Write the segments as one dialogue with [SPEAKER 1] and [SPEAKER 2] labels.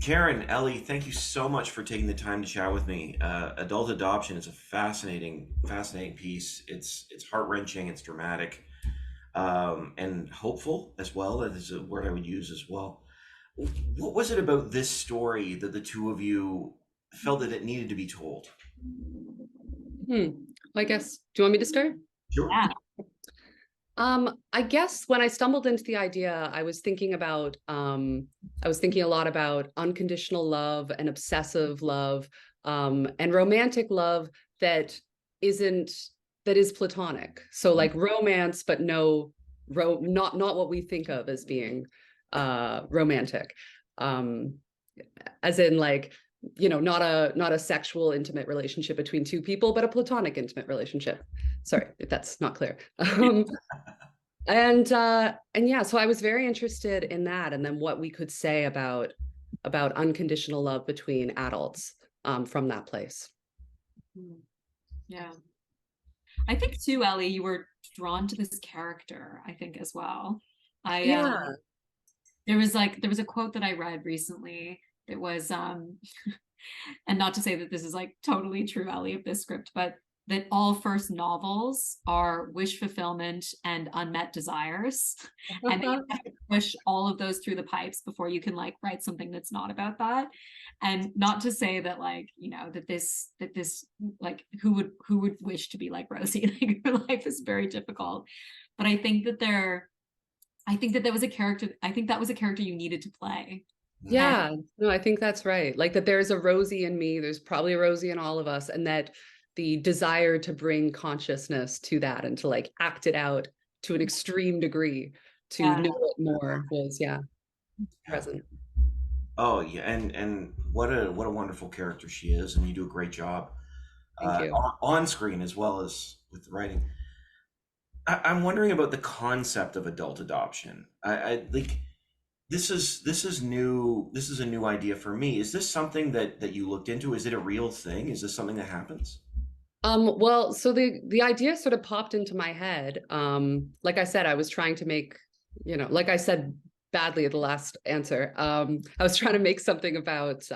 [SPEAKER 1] Karen, Ellie, thank you so much for taking the time to chat with me. Adult adoption is a fascinating piece. It's heart wrenching, it's dramatic, and hopeful as well. That is a word I would use as well. What was it about this story that the two of you felt that it needed to be told?
[SPEAKER 2] Hmm. Well, I guess, do you want me to start?
[SPEAKER 1] Sure.
[SPEAKER 3] Yeah.
[SPEAKER 2] I guess when I stumbled into the idea, I was thinking a lot about unconditional love and obsessive love, and romantic love that isn't, that is platonic. So like romance, but not what we think of as being romantic. Um, as in like, not a sexual intimate relationship between two people, but a platonic intimate relationship. Sorry if that's not clear. And yeah, so I was very interested in that, and then what we could say about unconditional love between adults, from that place.
[SPEAKER 3] Mm. Yeah. I think too, Ellie, you were drawn to this character, I think, as well. I
[SPEAKER 2] Yeah.
[SPEAKER 3] there was a quote that I read recently that was and not to say that this is like totally true, Ellie, of this script, but that all first novels are wish fulfillment and unmet desires. And that you have to push all of those through the pipes before you can like write something that's not about that. And not to say that like, that this like who would wish to be like Rosie? Like her life is very difficult. But I think that was a character, I think that was a character you needed to play. And
[SPEAKER 2] Yeah, no, I think that's right. Like that there's a Rosie in me, there's probably a Rosie in all of us, and that the desire to bring consciousness to that and to like act it out to an extreme degree, to
[SPEAKER 3] yeah.
[SPEAKER 2] know it more was, yeah,
[SPEAKER 1] Yeah.
[SPEAKER 2] present.
[SPEAKER 1] Oh yeah, and what a wonderful character she is, and you do a great job
[SPEAKER 2] Thank you.
[SPEAKER 1] on screen as well as with the writing. I'm wondering about the concept of adult adoption. I like this is new. This is a new idea for me. Is this something that you looked into? Is it a real thing? Is this something that happens?
[SPEAKER 2] Well, so the idea sort of popped into my head. Like I said, I was trying to make, like I said badly at the last answer. I was trying to make something about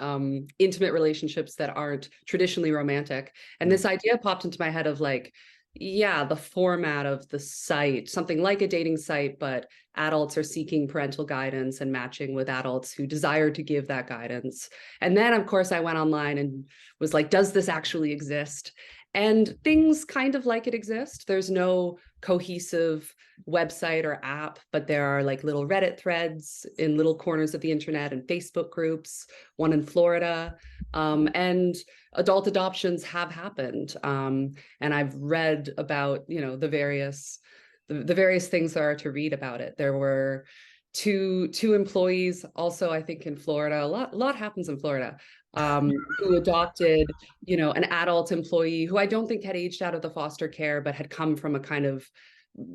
[SPEAKER 2] intimate relationships that aren't traditionally romantic. And
[SPEAKER 1] Mm.
[SPEAKER 2] this idea popped into my head of like, yeah, the format of the site, something like a dating site, but adults are seeking parental guidance and matching with adults who desire to give that guidance. And then, of course, I went online and was like, does this actually exist? And things kind of like it exist. There's no cohesive website or app, but there are like little Reddit threads in little corners of the internet and Facebook groups, one in Florida. And adult adoptions have happened. And I've read about, the various things there are to read about it. There were two employees also, I think, in Florida. A lot happens in Florida, who adopted, an adult employee who I don't think had aged out of the foster care, but had come from a kind of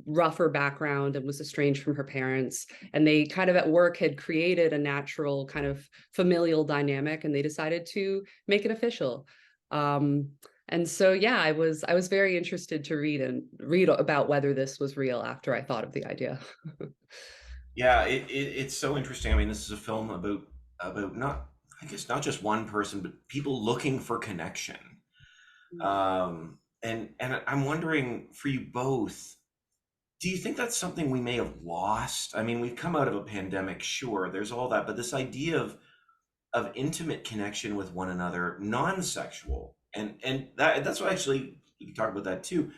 [SPEAKER 2] rougher background and was estranged from her parents. And they kind of at work had created a natural kind of familial dynamic, and they decided to make it official. And so, yeah, I was very interested to read about whether this was real after I thought of the idea.
[SPEAKER 1] Yeah, it's so interesting. I mean, this is a film about not, I guess, not just one person, but people looking for connection. And I'm wondering for you both, do you think that's something we may have lost? I mean, we've come out of a pandemic, sure, there's all that, but this idea of intimate connection with one another, non-sexual, and that's what actually you can talk about that too.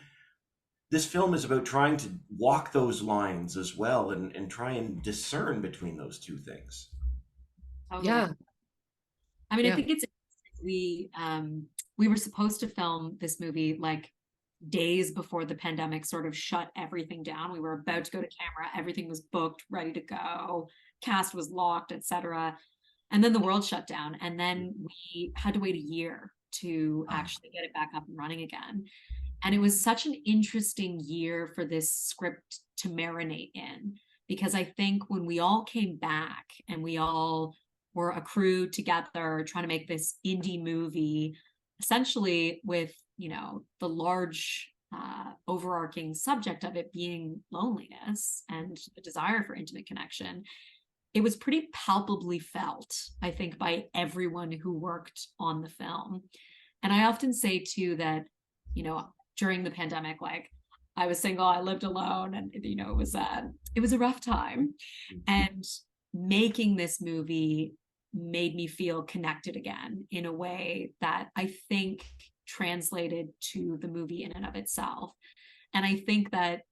[SPEAKER 1] This film is about trying to walk those lines as well and try and discern between those two things.
[SPEAKER 3] Totally.
[SPEAKER 2] Yeah,
[SPEAKER 3] I mean, I
[SPEAKER 2] yeah.
[SPEAKER 3] think it's we were supposed to film this movie like days before the pandemic sort of shut everything down. We were about to go to camera, everything was booked, ready to go, cast was locked, etc. And then the world shut down, and then we had to wait a year to actually get it back up and running again. And it was such an interesting year for this script to marinate in, because I think when we all came back and we all were a crew together trying to make this indie movie, essentially with, the large overarching subject of it being loneliness and the desire for intimate connection, it was pretty palpably felt, I think, by everyone who worked on the film. And I often say too that, you know, during the pandemic, like I was single, I lived alone, and you know, it was a rough time. And making this movie made me feel connected again in a way that I think translated to the movie in and of itself. And I think that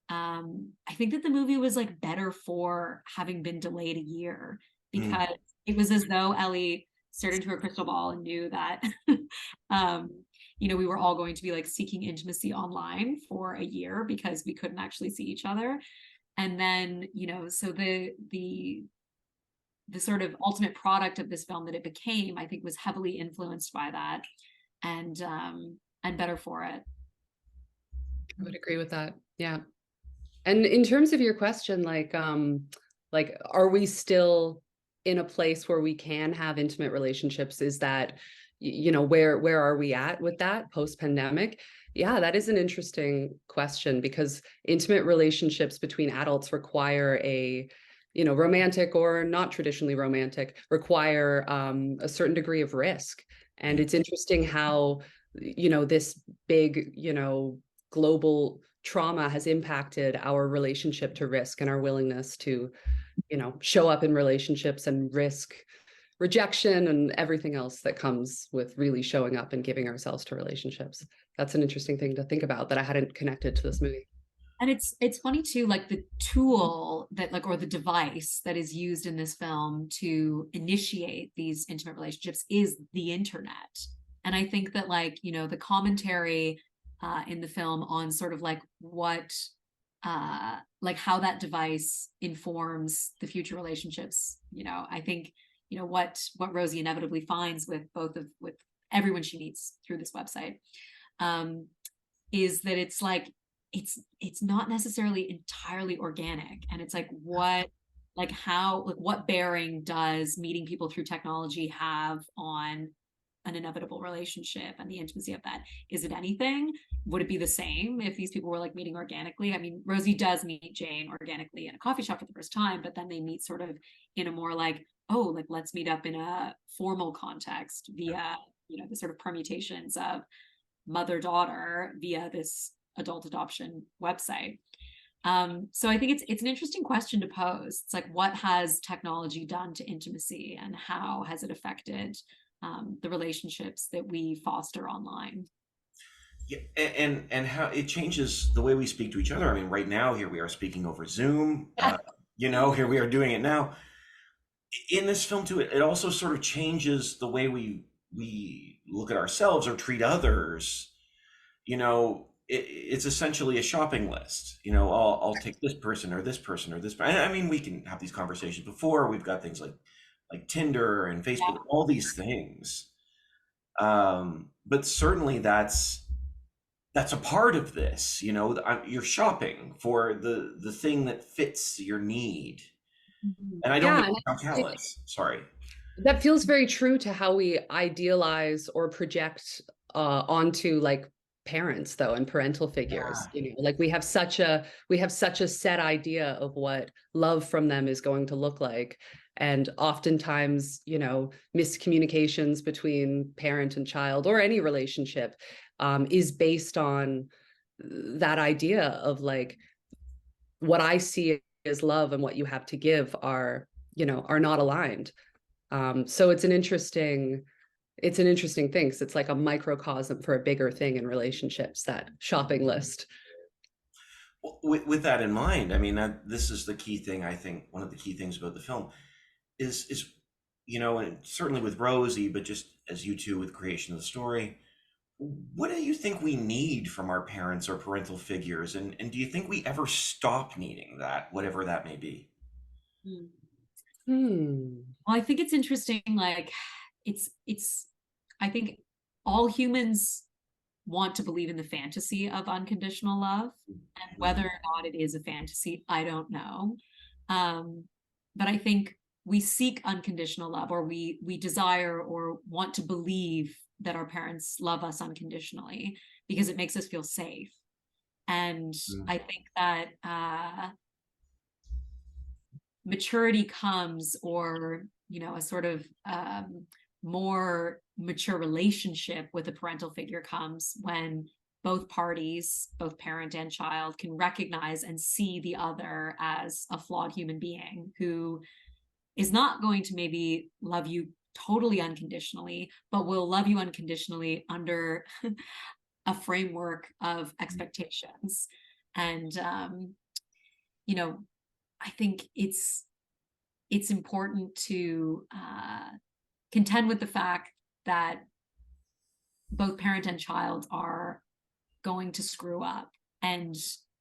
[SPEAKER 3] the movie was like better for having been delayed a year,
[SPEAKER 1] Mm.
[SPEAKER 3] because it was as though Ellie stared into her crystal ball and knew that um, you know, we were all going to be like seeking intimacy online for a year because we couldn't actually see each other. And then, you know, so the sort of ultimate product of this film that it became, I think, was heavily influenced by that, and better for it.
[SPEAKER 2] I would agree with that. Yeah. And in terms of your question, like are we still in a place where we can have intimate relationships? Is that, you know, where are we at with that post-pandemic? Yeah, that is an interesting question, because intimate relationships between adults require a, you know, romantic or not traditionally romantic, require a certain degree of risk. And it's interesting how, you know, this big, you know, global trauma has impacted our relationship to risk and our willingness to, you know, show up in relationships and risk rejection and everything else that comes with really showing up and giving ourselves to relationships. That's an interesting thing to think about that I hadn't connected to this movie.
[SPEAKER 3] And it's funny too, like the tool that like, or the device that is used in this film to initiate these intimate relationships is the internet. And I think that, like, you know, the commentary in the film on sort of like how that device informs the future relationships, you know, I think, you know, what Rosie inevitably finds with with everyone she meets through this website, um, is that it's like it's not necessarily entirely organic, and it's like what bearing does meeting people through technology have on an inevitable relationship and the intimacy of that? Is it anything? Would it be the same if these people were like meeting organically? I mean, Rosie does meet Jane organically in a coffee shop for the first time, but then they meet sort of in a more like, oh, like let's meet up in a formal context via, you know, the sort of permutations of mother-daughter via this adult adoption website. So I think it's an interesting question to pose. It's like, what has technology done to intimacy, and how has it affected the relationships that we foster online?
[SPEAKER 1] Yeah, and how it changes the way we speak to each other. I mean, right now here we are speaking over Zoom.
[SPEAKER 3] Yeah.
[SPEAKER 1] You know, here we are doing it now. In this film too, it also sort of changes the way we look at ourselves or treat others. You know, it's essentially a shopping list. You know, I'll take this person or this person or this. I mean, we can have these conversations before. We've got things like Tinder and Facebook, all these things. But certainly that's a part of this. You know, you're shopping for the thing that fits your need. And I don't mean
[SPEAKER 2] Yeah,
[SPEAKER 1] to
[SPEAKER 2] and
[SPEAKER 1] sound
[SPEAKER 2] I-
[SPEAKER 1] callous. Sorry.
[SPEAKER 2] that feels very true to how we idealize or project onto like parents though, and parental figures.
[SPEAKER 1] Yeah.
[SPEAKER 2] You know, like we have such a set idea of what love from them is going to look like. And oftentimes, you know, miscommunications between parent and child or any relationship is based on that idea of like, what I see as love and what you have to give are, you know, are not aligned. So it's an interesting thing, because it's like a microcosm for a bigger thing in relationships, that shopping list.
[SPEAKER 1] Well, with that in mind, I mean, this is the key thing. I think one of the key things about the film is you know, and certainly with Rosie, but just as you two with creation of the story, what do you think we need from our parents or parental figures, and do you think we ever stop needing that, whatever that may be?
[SPEAKER 3] Hmm.
[SPEAKER 2] Hmm.
[SPEAKER 3] Well, I think it's interesting, like it's I think all humans want to believe in the fantasy of unconditional love, and whether or not it is a fantasy, I don't know. Um, but I think we seek unconditional love, or we desire or want to believe that our parents love us unconditionally because it makes us feel safe. And
[SPEAKER 1] Mm.
[SPEAKER 3] I think that maturity comes, or a sort of more mature relationship with a parental figure comes when both parties, both parent and child, can recognize and see the other as a flawed human being who is not going to maybe love you totally unconditionally, but will love you unconditionally under a framework of expectations. And I think it's important to contend with the fact that both parent and child are going to screw up, and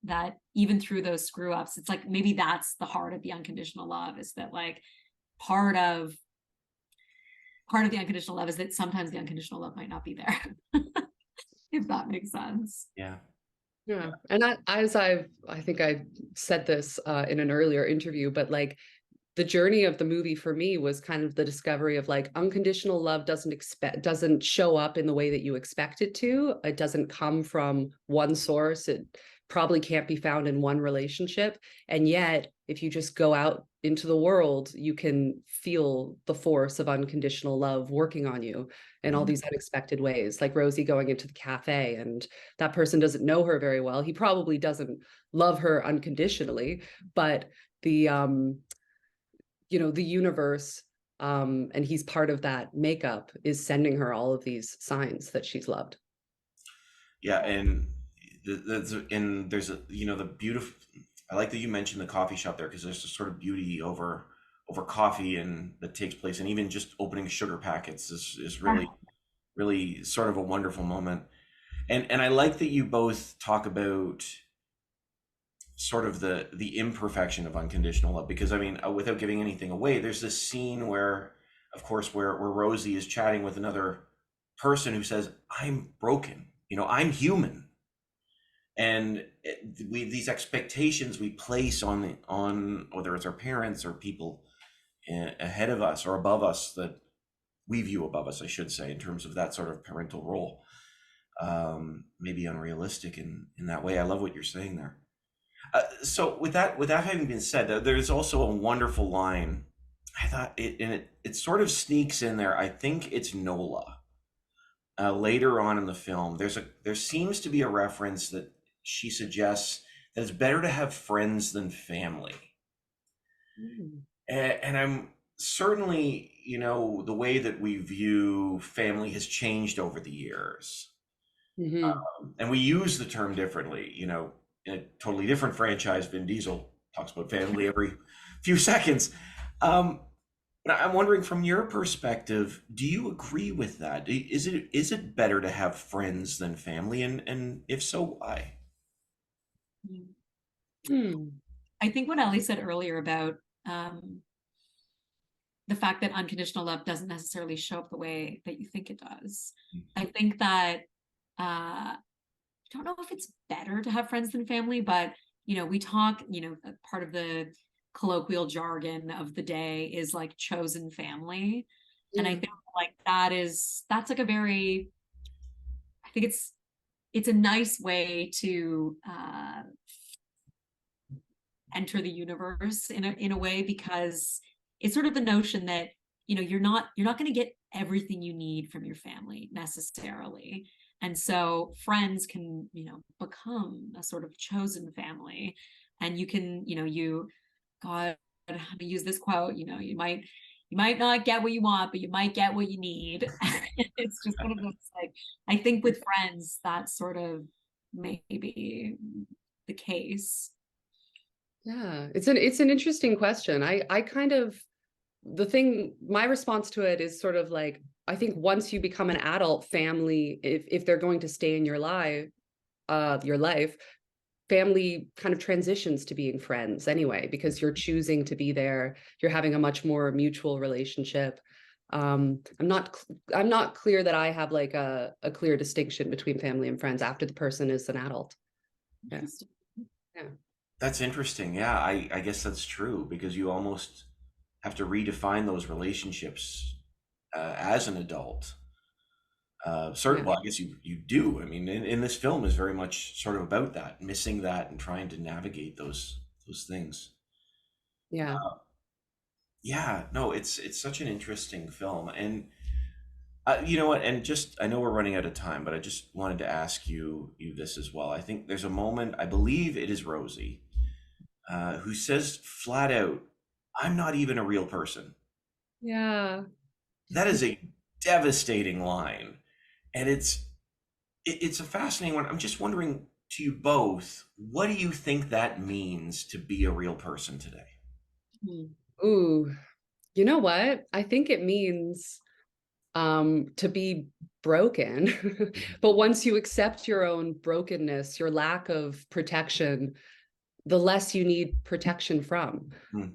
[SPEAKER 3] that even through those screw ups, it's like maybe that's the heart of the unconditional love, is that like part of the unconditional love is that sometimes the unconditional love might not be there. If that makes sense.
[SPEAKER 1] Yeah.
[SPEAKER 2] Yeah. And I think I said this in an earlier interview, but like the journey of the movie for me was kind of the discovery of like unconditional love doesn't show up in the way that you expect it to. It doesn't come from one source. It probably can't be found in one relationship. And yet, if you just go out into the world, you can feel the force of unconditional love working on you in all these unexpected ways, like Rosy going into the cafe, and that person doesn't know her very well. He probably doesn't love her unconditionally, but the the universe, and he's part of that makeup, is sending her all of these signs that she's loved.
[SPEAKER 1] Yeah, and there's a the beautiful. I like that you mentioned the coffee shop there, because there's a sort of beauty over coffee and that takes place, and even just opening sugar packets is really sort of a wonderful moment. And I like that you both talk about sort of the imperfection of unconditional love, because I mean, without giving anything away, there's this scene where, of course, where Rosy is chatting with another person who says, "I'm broken, I'm human." And these expectations we place on whether it's our parents or people ahead of us or above us, that we view above us, I should say, in terms of that sort of parental role, maybe unrealistic in that way. I love what you're saying there. So with that having been said, there's also a wonderful line. I thought it sort of sneaks in there. I think it's Nola. Later on in the film, there seems to be a reference that she suggests that it's better to have friends than family. And I'm certainly, the way that we view family has changed over the years. And we use the term differently, in a totally different franchise. Vin Diesel talks about family every few seconds. But I'm wondering, from your perspective, do you agree with that? Is it better to have friends than family? And if so, why?
[SPEAKER 3] I think what Ellie said earlier about the fact that unconditional love doesn't necessarily show up the way that you think it does. I think that I don't know if it's better to have friends than family, but we talk, part of the colloquial jargon of the day is like chosen family. And I think like that's like a very, I think it's a nice way to enter the universe in a way, because it's sort of the notion that you're not going to get everything you need from your family necessarily, and so friends can become a sort of chosen family. And you can God, I'm gonna use this quote, you might not get what you want, but you might get what you need. It's just one of those, like, I think with friends that's sort of maybe the case.
[SPEAKER 2] Yeah, it's an interesting question. I kind of, my response to it is sort of like, I think once you become an adult, family, if they're going to stay in your life, family kind of transitions to being friends anyway, because you're choosing to be there. You're having a much more mutual relationship. I'm not clear that I have like a clear distinction between family and friends after the person is an adult. Yes. Yeah.
[SPEAKER 1] That's interesting. Yeah, I guess that's true, because you almost have to redefine those relationships as an adult. Certainly, well, I guess you do. I mean, in this film is very much sort of about that, missing that and trying to navigate those things.
[SPEAKER 2] Yeah.
[SPEAKER 1] Yeah, no, it's such an interesting film, and you know what? And just I know we're running out of time, but I just wanted to ask you this as well. I think there's a moment. I believe it is Rosie who says flat out, "I'm not even a real person."
[SPEAKER 2] Yeah.
[SPEAKER 1] That is a devastating line, and it's a fascinating one. I'm just wondering to you both, what do you think that means to be a real person today?
[SPEAKER 3] Hmm.
[SPEAKER 2] Ooh, you know what? I think it means to be broken. But once you accept your own brokenness, your lack of protection, the less you need protection from.
[SPEAKER 1] Mm,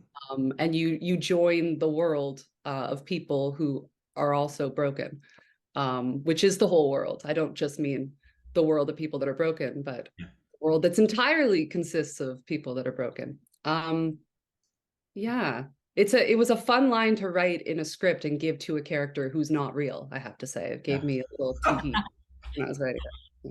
[SPEAKER 2] And you join the world of people who are also broken, which is the whole world. I don't just mean the world of people that are broken, but
[SPEAKER 1] yeah.
[SPEAKER 2] the world that's entirely consists of people that are broken. Yeah, it was a fun line to write in a script and give to a character who's not real, I have to say. It gave
[SPEAKER 1] Yeah.
[SPEAKER 2] me a little tee-hee when I was writing it. Yeah.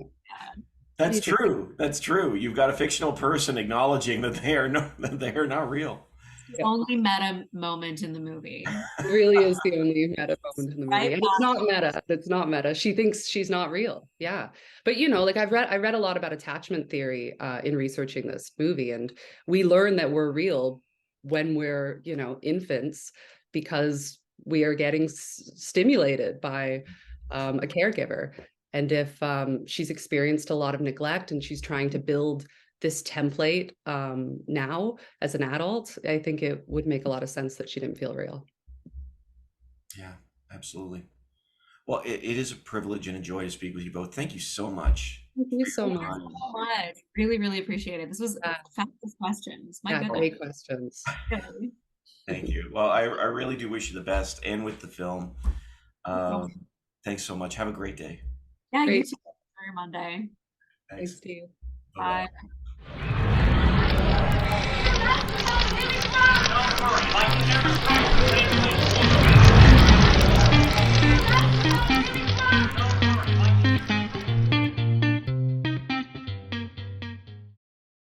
[SPEAKER 2] What do
[SPEAKER 1] That's
[SPEAKER 2] you think?
[SPEAKER 1] true. That's true. You've got a fictional person acknowledging that they are not real.
[SPEAKER 3] The
[SPEAKER 2] Yeah.
[SPEAKER 3] only meta moment in the movie.
[SPEAKER 2] It really is the only meta moment in the movie.
[SPEAKER 3] Right?
[SPEAKER 2] And it's not meta. It's not meta. She thinks she's not real. Yeah. But like I read a lot about attachment theory in researching this movie, and we learn that we're real when we're, infants because we are getting stimulated by a caregiver. And if she's experienced a lot of neglect and she's trying to build this template now as an adult, I think it would make a lot of sense that she didn't feel real.
[SPEAKER 1] Yeah, absolutely. Well, it is a privilege and a joy to speak with you both. Thank you so much
[SPEAKER 2] Thank you
[SPEAKER 1] for
[SPEAKER 2] so
[SPEAKER 1] your
[SPEAKER 3] Thank you
[SPEAKER 2] much.
[SPEAKER 1] time.
[SPEAKER 3] so much. Really, really appreciate it. This was
[SPEAKER 2] Yeah,
[SPEAKER 3] fabulous questions. My
[SPEAKER 2] yeah,
[SPEAKER 3] goodness.
[SPEAKER 2] great questions.
[SPEAKER 3] Really.
[SPEAKER 1] Thank you. Well, I really do wish you the best and with the film.
[SPEAKER 3] So,
[SPEAKER 1] Um, Thanks so much. Have a great day.
[SPEAKER 3] yeah, you
[SPEAKER 2] Great.
[SPEAKER 3] too. For your Monday.
[SPEAKER 1] Thanks.
[SPEAKER 2] Thanks to you.
[SPEAKER 1] Bye-bye.
[SPEAKER 3] Bye.
[SPEAKER 4] Don't worry, like you never saw.